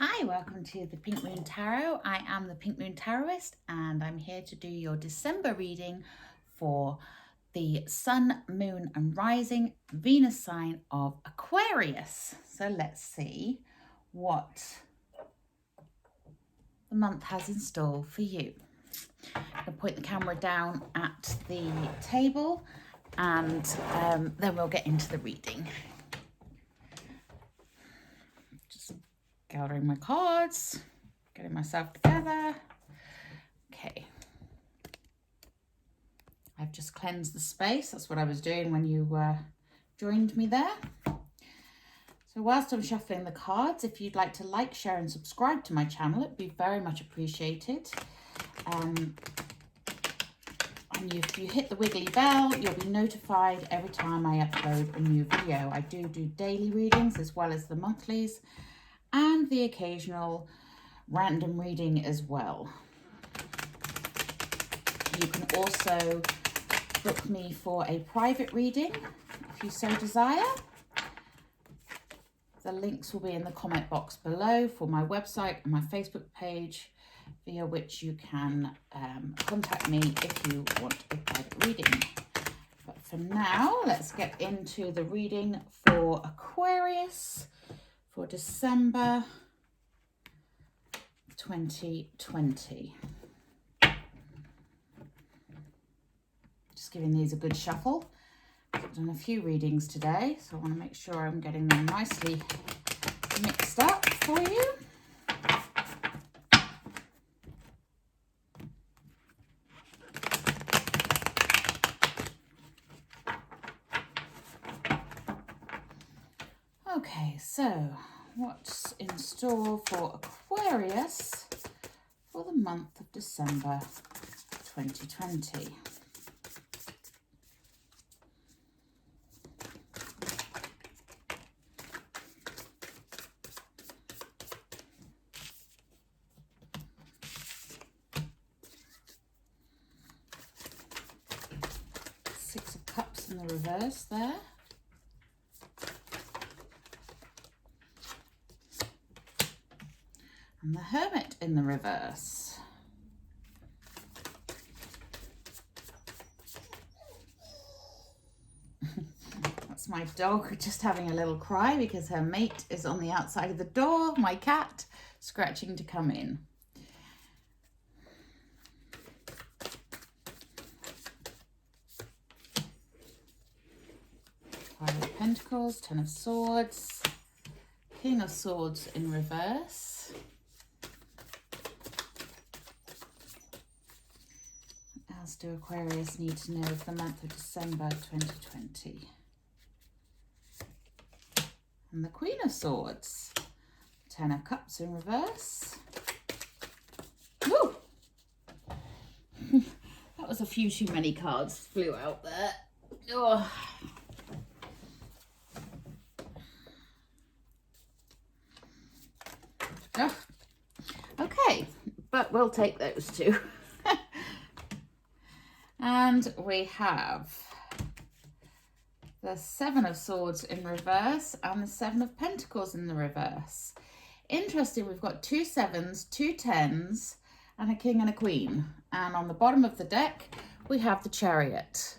Hi, welcome to the Pink Moon Tarot. I am the Pink Moon Tarotist and I'm here to do your December reading for the Sun, Moon and Rising Venus sign of Aquarius. So let's see what the month has in store for you. I'm going to point the camera down at the table and then we'll get into the reading. Gathering my cards, getting myself together. Okay. I've just cleansed the space. That's what I was doing when you joined me there. So whilst I'm shuffling the cards, if you'd like to like, share and subscribe to my channel, it'd be very much appreciated. And if you hit the wiggly bell, you'll be notified every time I upload a new video. I do daily readings as well as the monthlies, and the occasional random reading as well. You can also book me for a private reading if you so desire. The links will be in the comment box below for my website and my Facebook page, via which you can contact me if you want a private reading. But for now, let's get into the reading for Aquarius for December 2020. Just giving these a good shuffle. I've done a few readings today, so I want to make sure I'm getting them nicely mixed up for you. Okay, so what's in store for Aquarius for the month of December 2020? Six of Cups in the reverse there. And the Hermit in the reverse. That's my dog just having a little cry because her mate is on the outside of the door, my cat, scratching to come in. Five of Pentacles, Ten of Swords, King of Swords in reverse. What else do Aquarius need to know for the month of December 2020? And the Queen of Swords, Ten of Cups in reverse. Woo! That was a few too many cards flew out there. Oh. Oh. Okay, but we'll take those two. And we have the Seven of Swords in reverse and the Seven of Pentacles in the reverse. Interesting, we've got two sevens, two tens, and a king and a queen. And on the bottom of the deck, we have the Chariot.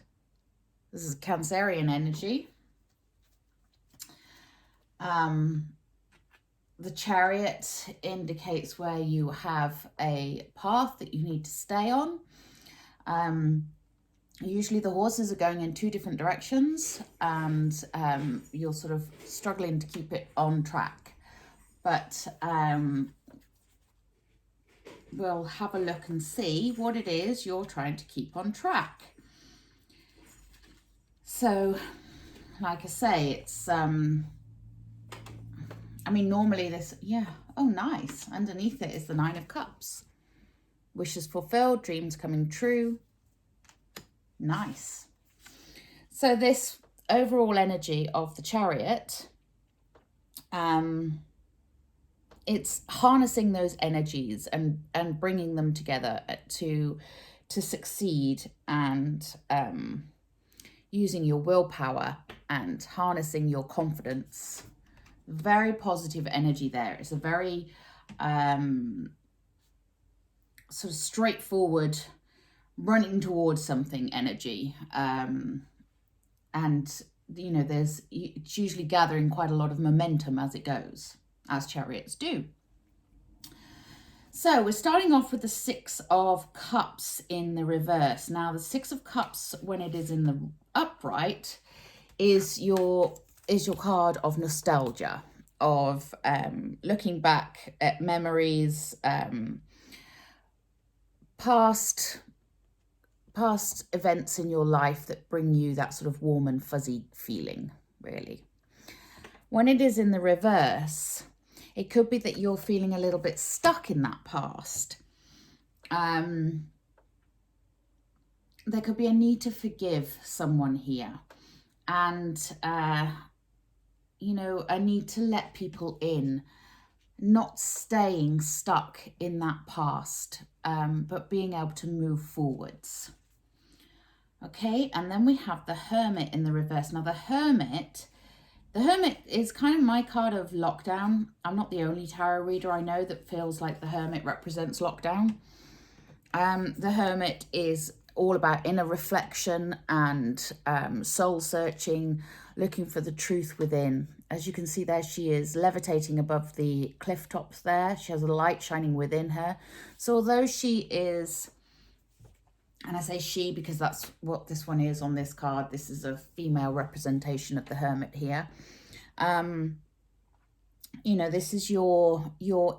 This is Cancerian energy. The Chariot indicates where you have a path that you need to stay on. Usually the horses are going in two different directions and you're sort of struggling to keep it on track. But we'll have a look and see what it is you're trying to keep on track. So, like I say, it's, I mean, normally this, yeah, oh, nice. Underneath it is the Nine of Cups. Wishes fulfilled, dreams coming true. Nice. So this overall energy of the Chariot, it's harnessing those energies and bringing them together to succeed, and using your willpower and harnessing your confidence Very positive energy there. It's a very sort of straightforward, running towards something energy. And, you know, it's usually gathering quite a lot of momentum as it goes, as chariots do. So we're starting off with the Six of Cups in the reverse. Now, the Six of Cups, when it is in the upright, is your card of nostalgia, of looking back at memories, past events in your life that bring you that sort of warm and fuzzy feeling, really. When it is in the reverse, it could be that you're feeling a little bit stuck in that past. There could be a need to forgive someone here. And, you know, a need to let people in, not staying stuck in that past, but being able to move forwards. Okay, and then we have the Hermit in the reverse. Now, the Hermit is kind of my card of lockdown. I'm not the only tarot reader I know that feels like the Hermit represents lockdown. The Hermit is all about inner reflection and soul searching, looking for the truth within. As you can see there, she is levitating above the cliff tops there. She has a light shining within her. So although she is, and I say she because that's what this one is on this card, this is a female representation of the Hermit here. You know, this is your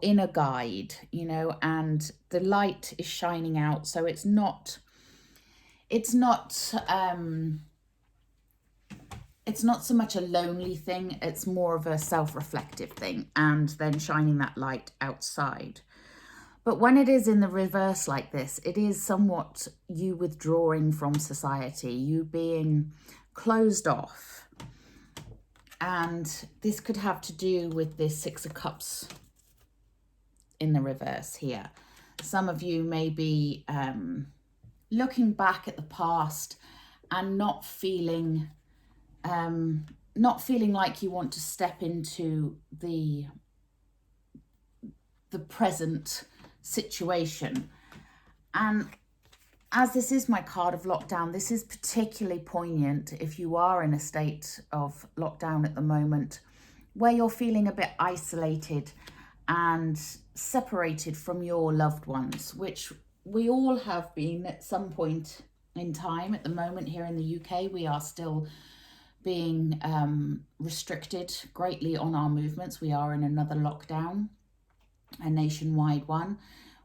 inner guide, you know, and the light is shining out. So it's not so much a lonely thing. It's more of a self-reflective thing, and then shining that light outside. But when it is in the reverse like this, it is somewhat you withdrawing from society, you being closed off. And this could have to do with this Six of Cups in the reverse here. Some of you may be looking back at the past and not feeling like you want to step into the present situation. And as this is my card of lockdown, this is particularly poignant if you are in a state of lockdown at the moment, where you're feeling a bit isolated and separated from your loved ones, which we all have been at some point in time. At the moment here in the UK, we are still being restricted greatly on our movements. We are in another lockdown, a nationwide one.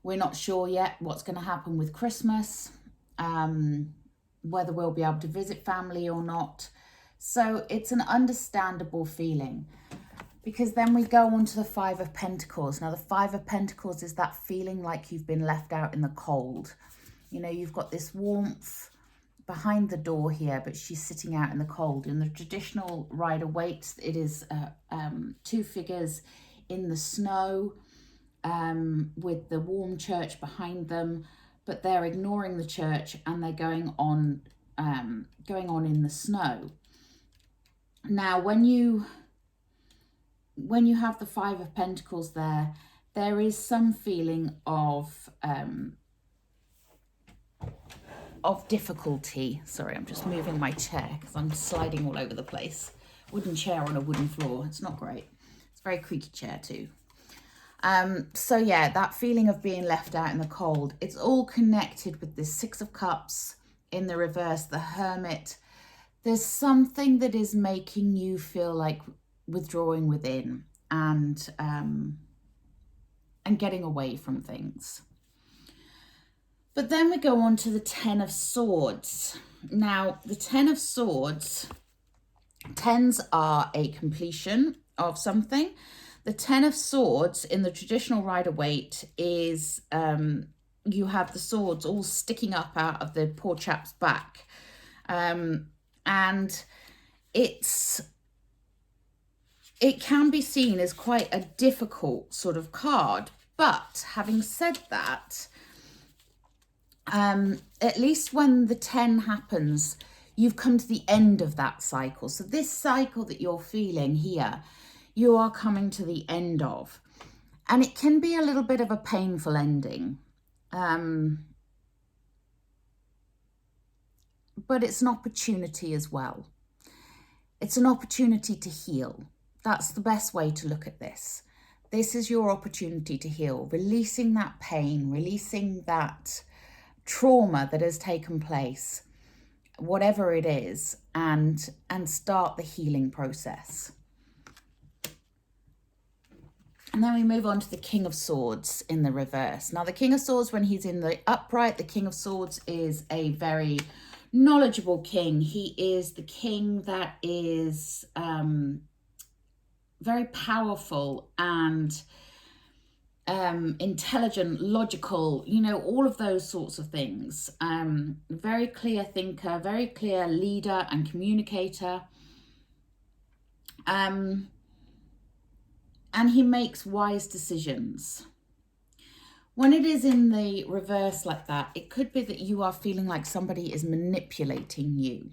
We're not sure yet what's going to happen with Christmas, whether we'll be able to visit family or not. So it's an understandable feeling, because then we go on to the Five of Pentacles. Now, the Five of Pentacles is that feeling like you've been left out in the cold. You know, you've got this warmth behind the door here, but she's sitting out in the cold. In the traditional Rider-Waite, it is two figures in the snow, with the warm church behind them, but they're ignoring the church and they're going on in the snow. Now, when you have the Five of Pentacles there is some feeling of difficulty. Sorry, I'm just moving my chair because I'm sliding all over the place. Wooden chair on a wooden floor. It's not great. It's a very creaky chair too. So yeah, that feeling of being left out in the cold, it's all connected with this Six of Cups in the reverse, the Hermit. There's something that is making you feel like withdrawing within and getting away from things. But then we go on to the Ten of Swords. Now, the Ten of Swords, tens are a completion of something. The Ten of Swords in the traditional Rider-Waite is you have the swords all sticking up out of the poor chap's back. And it can be seen as quite a difficult sort of card. But having said that, at least when the 10 happens, you've come to the end of that cycle. So this cycle that you're feeling here, you are coming to the end of. And it can be a little bit of a painful ending. But it's an opportunity as well. It's an opportunity to heal. That's the best way to look at this. This is your opportunity to heal, releasing that pain, releasing that trauma that has taken place, whatever it is, and start the healing process. And then we move on to the King of Swords in the reverse. Now, the King of Swords, when he's in the upright, the King of Swords is a very knowledgeable king. He is the king that is very powerful and intelligent, logical, you know, all of those sorts of things. Very clear thinker, very clear leader and communicator. And he makes wise decisions. When it is in the reverse like that, it could be that you are feeling like somebody is manipulating you.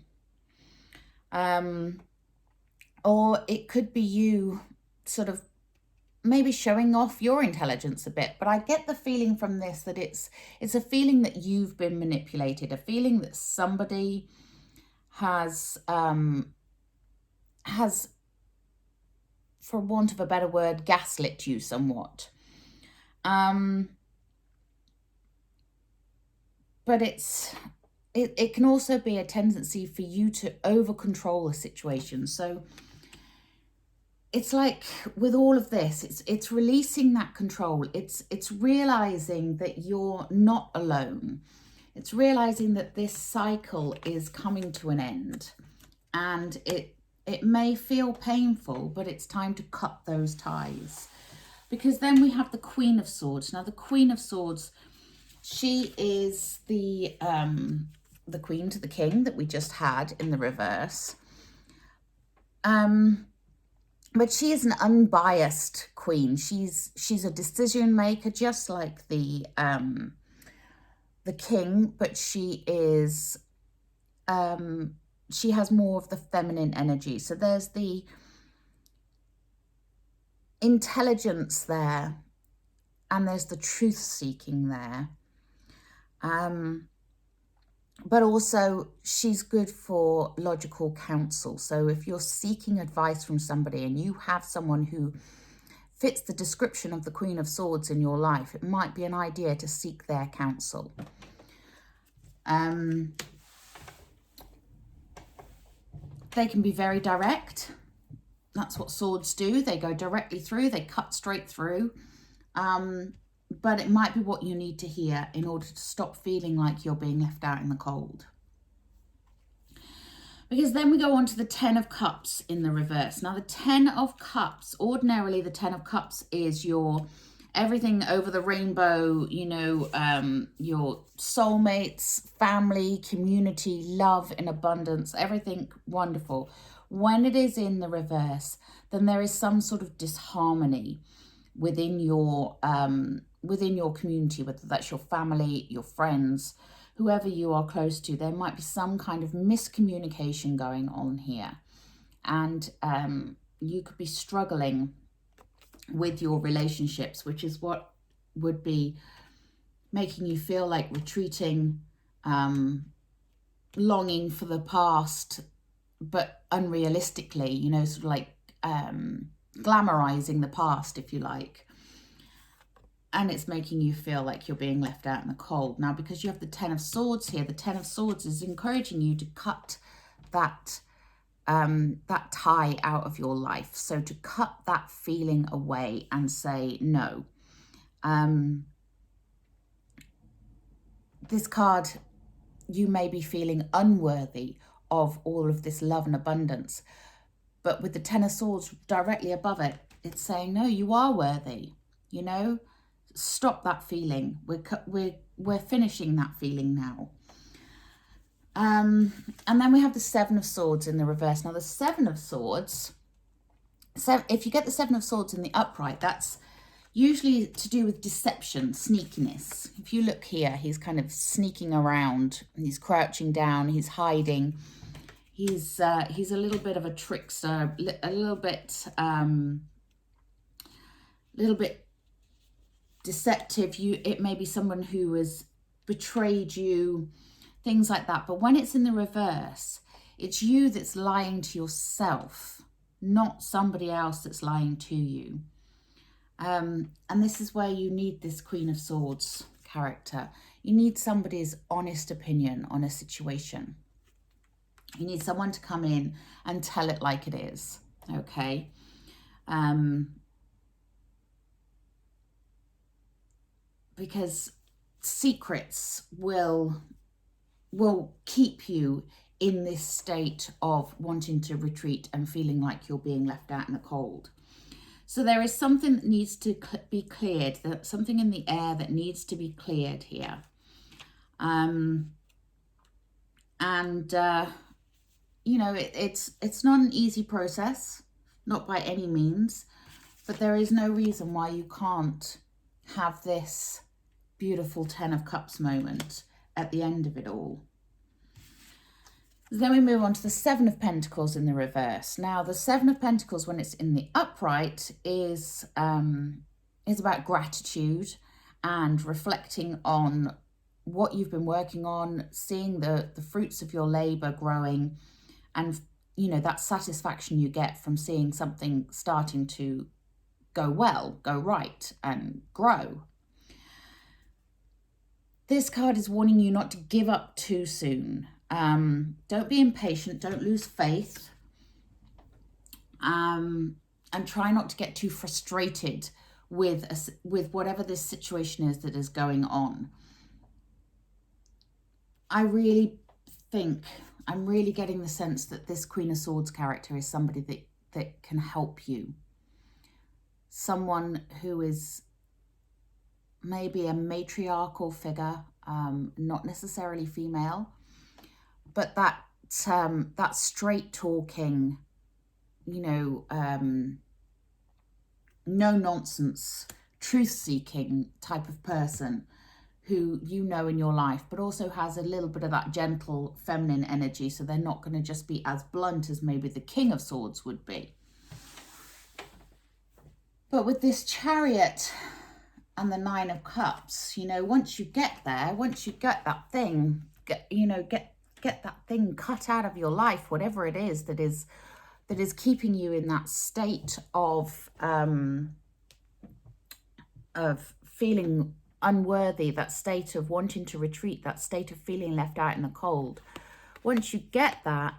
Or it could be you sort of maybe showing off your intelligence a bit. But I get the feeling from this that it's a feeling that you've been manipulated, a feeling that somebody has, for want of a better word, gaslit you somewhat. But it can also be a tendency for you to over control a situation. So it's like with all of this, it's releasing that control. It's realizing that you're not alone. It's realizing that this cycle is coming to an end, and it may feel painful, but it's time to cut those ties. Because then we have the Queen of Swords. Now, the Queen of Swords, she is the Queen to the King that we just had in the reverse. But she is an unbiased queen. She's a decision maker, just like the king, but she is she has more of the feminine energy. So there's the intelligence there, and there's the truth seeking there. But also she's good for logical counsel. So if you're seeking advice from somebody and you have someone who fits the description of the Queen of Swords in your life, it might be an idea to seek their counsel. They can be very direct. That's what swords do. They go directly through, they cut straight through. But it might be what you need to hear in order to stop feeling like you're being left out in the cold. Because then we go on to the Ten of Cups in the reverse. Now, the Ten of Cups, ordinarily the Ten of Cups is your everything over the rainbow, you know, your soulmates, family, community, love in abundance, everything wonderful. When it is in the reverse, then there is some sort of disharmony within your community, whether that's your family, your friends, whoever you are close to. There might be some kind of miscommunication going on here, and you could be struggling with your relationships, which is what would be making you feel like retreating, longing for the past, but unrealistically, you know, sort of like glamorizing the past, if you like. And it's making you feel like you're being left out in the cold. Now, because you have the Ten of Swords here, the Ten of Swords is encouraging you to cut that tie out of your life. So to cut that feeling away and say no. This card, you may be feeling unworthy of all of this love and abundance. But with the Ten of Swords directly above it, it's saying, no, you are worthy, you know. Stop that feeling. We're finishing that feeling now. And then we have the Seven of Swords in the reverse. Now, the Seven of Swords, if you get the Seven of Swords in the upright, that's usually to do with deception, sneakiness. If you look here, he's kind of sneaking around. He's crouching down. He's hiding. He's a little bit of a trickster, a little bit little bit deceptive. It may be someone who has betrayed you, things like that. But when it's in the reverse, it's you that's lying to yourself, not somebody else that's lying to you. And this is where you need this Queen of Swords character. You need somebody's honest opinion on a situation. You need someone to come in and tell it like it is, okay? Because secrets will keep you in this state of wanting to retreat and feeling like you're being left out in the cold. So there is something that needs to be cleared, something in the air that needs to be cleared here. You know, it's not an easy process, not by any means, but there is no reason why you can't have this beautiful 10 of Cups moment at the end of it all. Then we move on to the 7 of Pentacles in the reverse. Now, the 7 of Pentacles, when it's in the upright, is about gratitude and reflecting on what you've been working on, seeing the fruits of your labor growing, and, you know, that satisfaction you get from seeing something starting to go well, go right, and grow. This card is warning you not to give up too soon. Don't be impatient, don't lose faith, and try not to get too frustrated with whatever this situation is that is going on. I really think, I'm really getting the sense that this Queen of Swords character is somebody that can help you. Someone who is maybe a matriarchal figure, not necessarily female, but that straight talking, you know, no nonsense, truth seeking type of person who you know in your life, but also has a little bit of that gentle feminine energy, so they're not going to just be as blunt as maybe the King of Swords would be. But with this Chariot and the 9 of Cups, you know, once you get there, once you get that thing, get that thing cut out of your life, whatever it is that is keeping you in that state of feeling unworthy, that state of wanting to retreat, that state of feeling left out in the cold. Once you get that,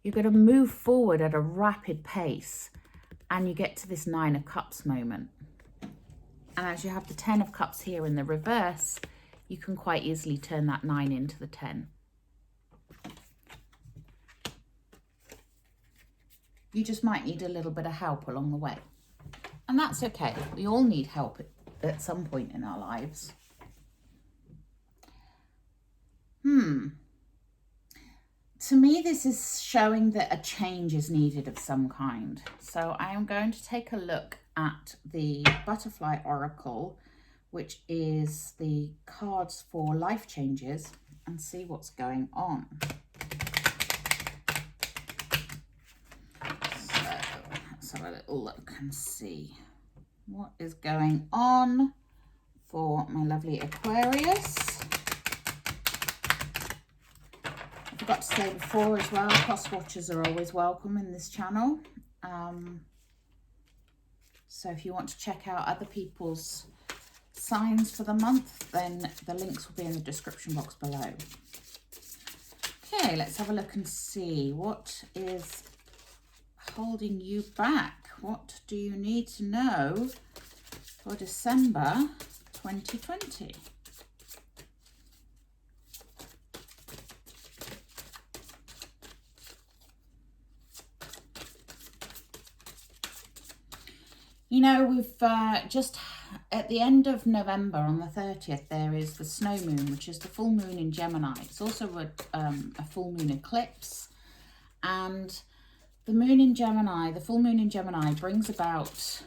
you're going to move forward at a rapid pace, and you get to this 9 of Cups moment. And as you have the 10 of Cups here in the reverse, you can quite easily turn that 9 into the 10. You just might need a little bit of help along the way. And that's okay. We all need help at some point in our lives. To me, this is showing that a change is needed of some kind. So I am going to take a look at the Butterfly Oracle, which is the cards for life changes, and see what's going on. So let's have a little look and see what is going on for my lovely Aquarius. I forgot to say before as well, cross watchers are always welcome in this channel. So if you want to check out other people's signs for the month, then the links will be in the description box below. Okay, let's have a look and see what is holding you back. What do you need to know for December 2020? You know, we've just at the end of November on the 30th, there is the snow moon, which is the full moon in Gemini. It's also a full moon eclipse. And the moon in Gemini, the full moon in Gemini brings about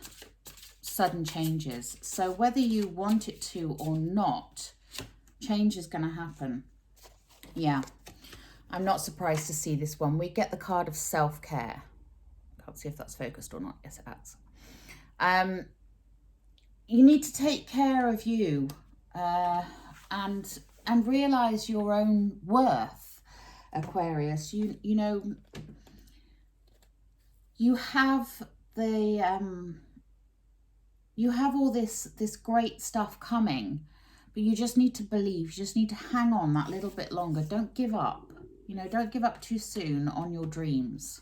sudden changes. So whether you want it to or not, change is going to happen. Yeah, I'm not surprised to see this one. We get the card of self-care. Can't see if that's focused or not. Yes, it has. you need to take care of you, and realize your own worth, Aquarius. You know, you have the you have all this great stuff coming, but you just need to believe. You just need to hang on that little bit longer. Don't give up. You know, don't give up too soon on your dreams.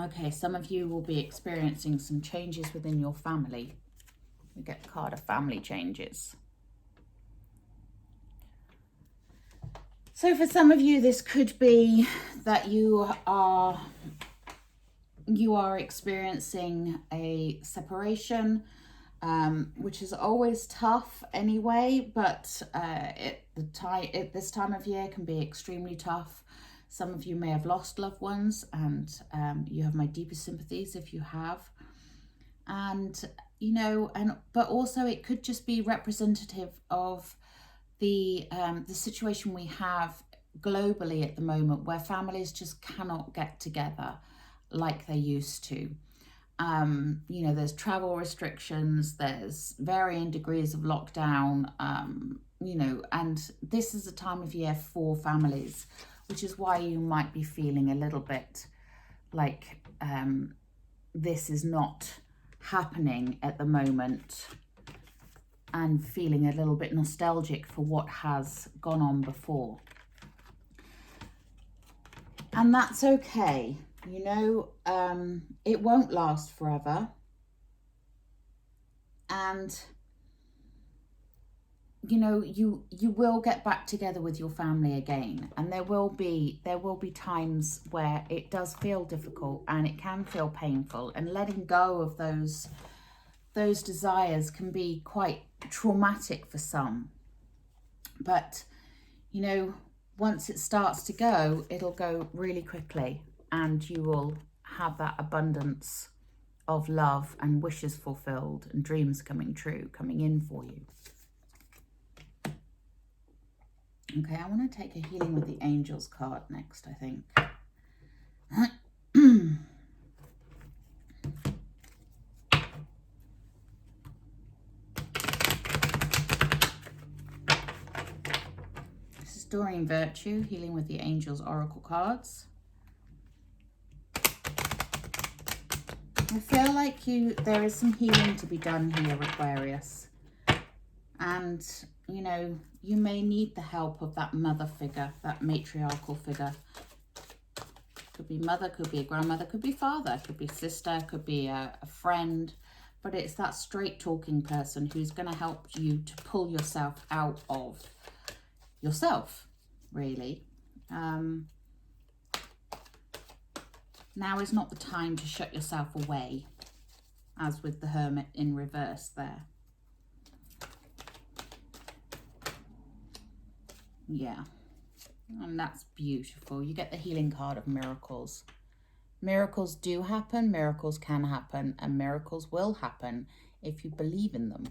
Okay, some of you will be experiencing some changes within your family. We get the card of family changes. So for some of you, this could be that you are experiencing a separation, which is always tough anyway, but at this time of year can be extremely tough. Some of you may have lost loved ones, and you have my deepest sympathies if you have. And, you know, but also it could just be representative of the situation we have globally at the moment, where families just cannot get together like they used to. You know, there's travel restrictions, there's varying degrees of lockdown, you know, and this is a time of year for families, which is why you might be feeling a little bit like this is not happening at the moment, and feeling a little bit nostalgic for what has gone on before. And that's okay. You know, it won't last forever. And, you know, you will get back together with your family again. And there will be times where it does feel difficult and it can feel painful. And letting go of those desires can be quite traumatic for some. But, you know, once it starts to go, it'll go really quickly, and you will have that abundance of love and wishes fulfilled and dreams coming true, coming in for you. Okay, I want to take a Healing with the Angels card next, I think. This is Doreen Virtue, Healing with the Angels Oracle cards. I feel like there is some healing to be done here, Aquarius. And, you know, you may need the help of that mother figure, that matriarchal figure. Could be mother, could be a grandmother, could be father, could be sister, could be a friend. But it's that straight talking person who's going to help you to pull yourself out of yourself, really. Now is not the time to shut yourself away, as with the Hermit in reverse there. Yeah, and that's beautiful. You get the healing card of miracles. Miracles do happen, miracles can happen, and miracles will happen if you believe in them.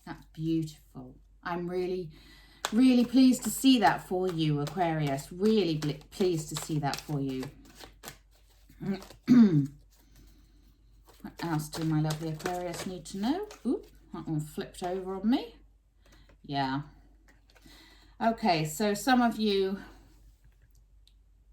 That's beautiful. I'm really pleased to see that for you, Aquarius. Really pleased to see that for you. What else do my lovely Aquarius need to know? Oop, that one flipped over on me. Yeah. Okay, so some of you,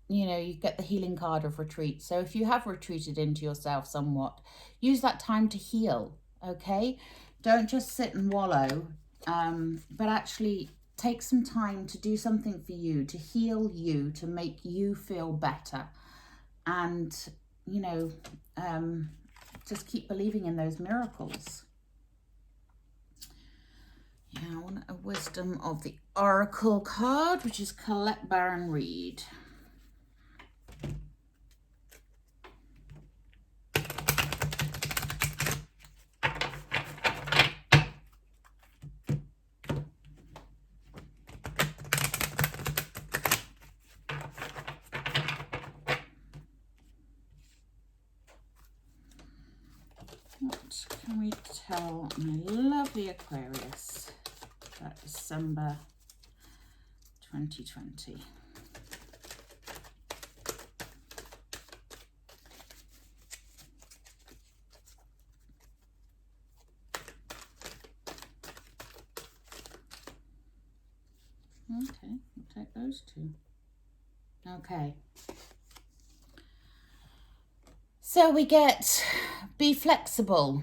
you know, you get the healing card of retreat. So if you have retreated into yourself somewhat, use that time to heal, okay? Don't just sit and wallow, but actually take some time to do something for you, to heal you, to make you feel better. And, you know, just keep believing in those miracles. Yeah, I want a Wisdom of the Oracle card, which is Colette Baron Reed. What can we tell my lovely Aquarius about December 2020? Okay, we'll take those two. Okay. So we get, be flexible.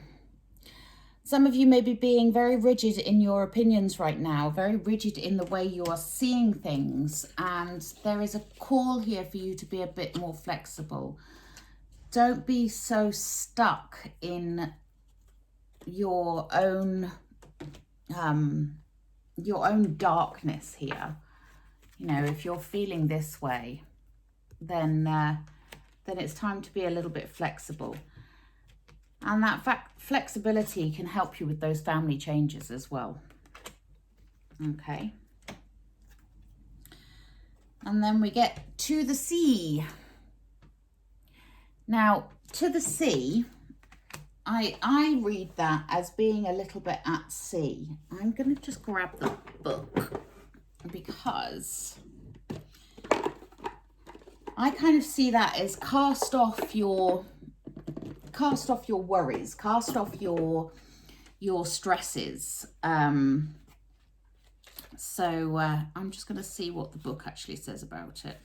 Some of you may be being very rigid in your opinions right now, very rigid in the way you are seeing things. And there is a call here for you to be a bit more flexible. Don't be so stuck in your own darkness here. You know, if you're feeling this way, then it's time to be a little bit flexible. And that flexibility can help you with those family changes as well. Okay. And then we get to the sea. Now, to the sea, I read that as being a little bit at sea. I'm going to just grab the book because I kind of see that as cast off your worries, cast off your stresses. So I'm just going to see what the book actually says about it.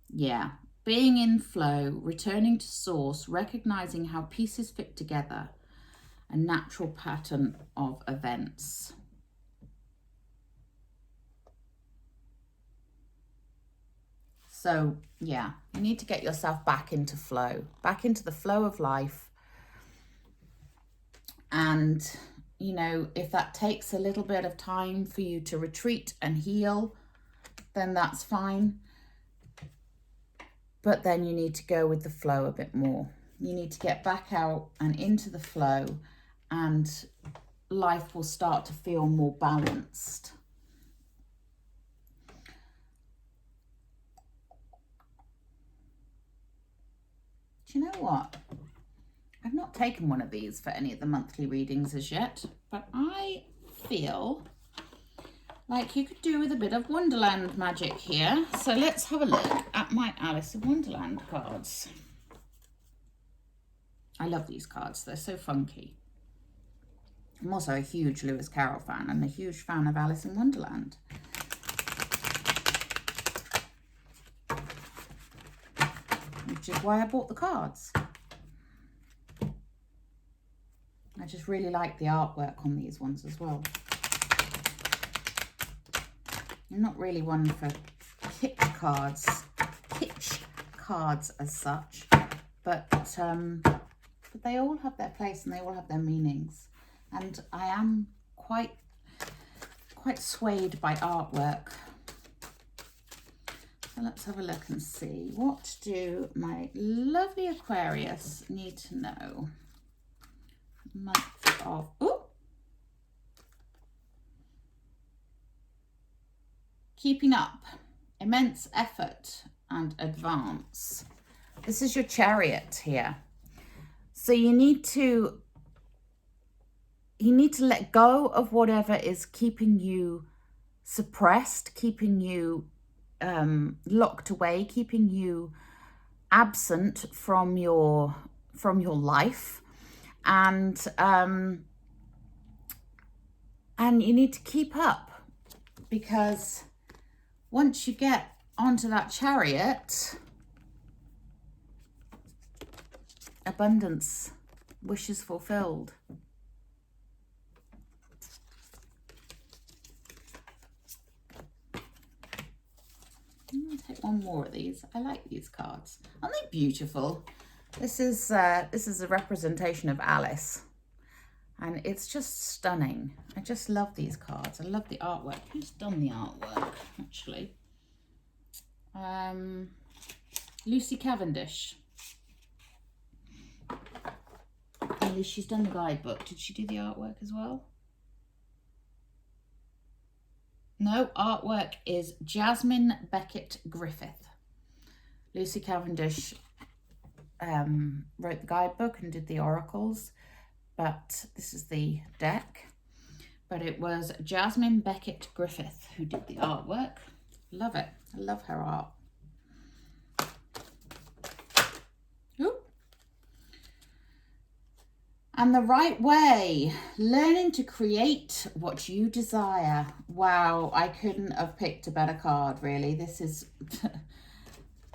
Yeah. Being in flow, returning to source, recognizing how pieces fit together, a natural pattern of events. So, yeah, you need to get yourself back into flow, back into the flow of life. And, you know, if that takes a little bit of time for you to retreat and heal, then that's fine. But then you need to go with the flow a bit more. You need to get back out and into the flow, and life will start to feel more balanced. Do you know what? I've not taken one of these for any of the monthly readings as yet, but I feel like you could do with a bit of Wonderland magic here. So let's have a look at my Alice in Wonderland cards. I love these cards. They're so funky. I'm also a huge Lewis Carroll fan and a huge fan of Alice in Wonderland. Which is why I bought the cards. I just really like the artwork on these ones as well. I'm not really one for kitsch cards as such, but they all have their place and they all have their meanings. And I am quite swayed by artwork. So let's have a look and see, what do my lovely Aquarius need to know? Month of, ooh, keeping up, immense effort and advance. This is your Chariot here. So you need to let go of whatever is keeping you suppressed, keeping you locked away, keeping you absent from your life, and you need to keep up, because once you get onto that Chariot, abundance, wishes fulfilled. I'm going to take one more of these. I like these cards. Aren't they beautiful? This is a representation of Alice, and it's just stunning. I just love these cards. I love the artwork. Who's done the artwork, actually? Lucy Cavendish. At least she's done the guidebook. Did she do the artwork as well? No, artwork is Jasmine Beckett Griffith. Lucy Cavendish wrote the guidebook and did the oracles, but this is the deck. But it was Jasmine Beckett Griffith who did the artwork. Love it. I love her art. Ooh. And the right way, learning to create what you desire. Wow, I couldn't have picked a better card, really. This is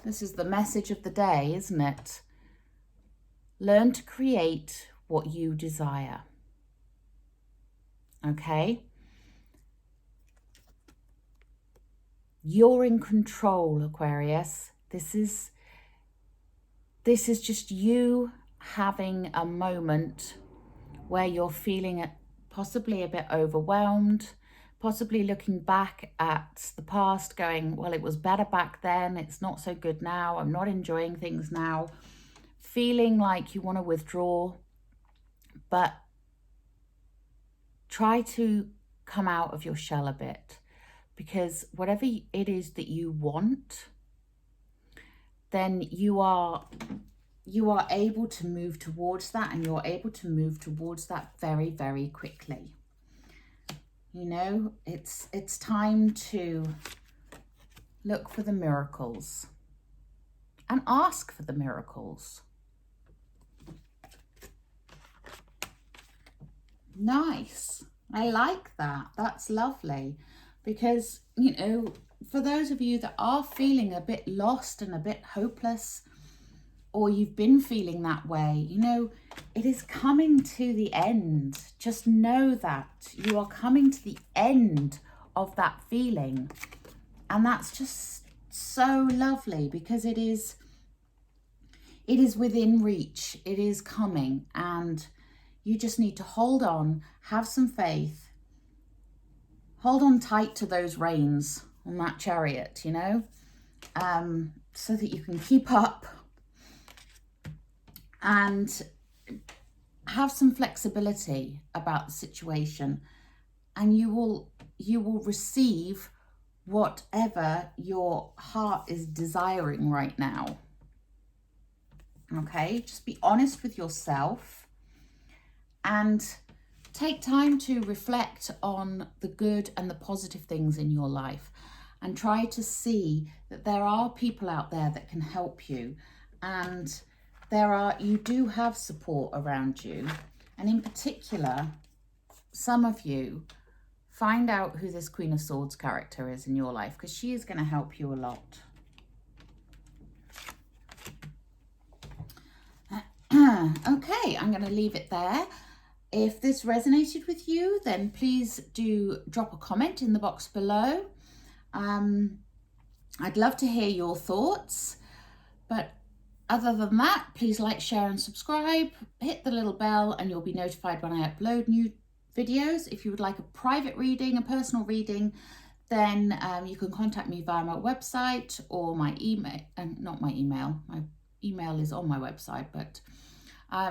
this is the message of the day, isn't it? Learn to create what you desire. Okay? You're in control, Aquarius. This is just you having a moment where you're feeling possibly a bit overwhelmed, possibly looking back at the past going, well, it was better back then, it's not so good now, I'm not enjoying things now, feeling like you want to withdraw, but try to come out of your shell a bit, because whatever it is that you want, then you are able to move towards that, and you're able to move towards that very, very quickly. You know, it's time to look for the miracles and ask for the miracles. Nice. I like that. That's lovely, because, you know, for those of you that are feeling a bit lost and a bit hopeless, or you've been feeling that way, you know, it is coming to the end. Just know that you are coming to the end of that feeling. And that's just so lovely, because it is within reach. It is coming, and you just need to hold on, have some faith, hold on tight to those reins on that chariot, you know, so that you can keep up and have some flexibility about the situation, and you will receive whatever your heart is desiring right now. Okay, just be honest with yourself and take time to reflect on the good and the positive things in your life, and try to see that there are people out there that can help you, and you do have support around you. And in particular, some of you, find out who this Queen of Swords character is in your life, because she is going to help you a lot. Okay, I'm going to leave it there. If this resonated with you, then please do drop a comment in the box below. I'd love to hear your thoughts, but other than that, please like, share and subscribe, hit the little bell, and you'll be notified when I upload new videos. If you would like a private reading, a personal reading, then you can contact me via my website or my email. Not my email is on my website, but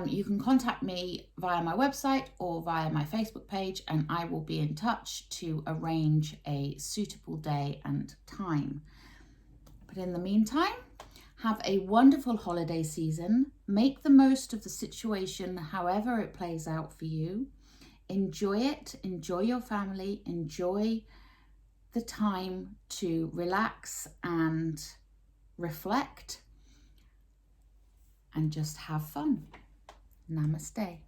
you can contact me via my website or via my Facebook page, and I will be in touch to arrange a suitable day and time. But in the meantime, have a wonderful holiday season. Make the most of the situation, however it plays out for you. Enjoy it. Enjoy your family. Enjoy the time to relax and reflect, and just have fun. Namaste.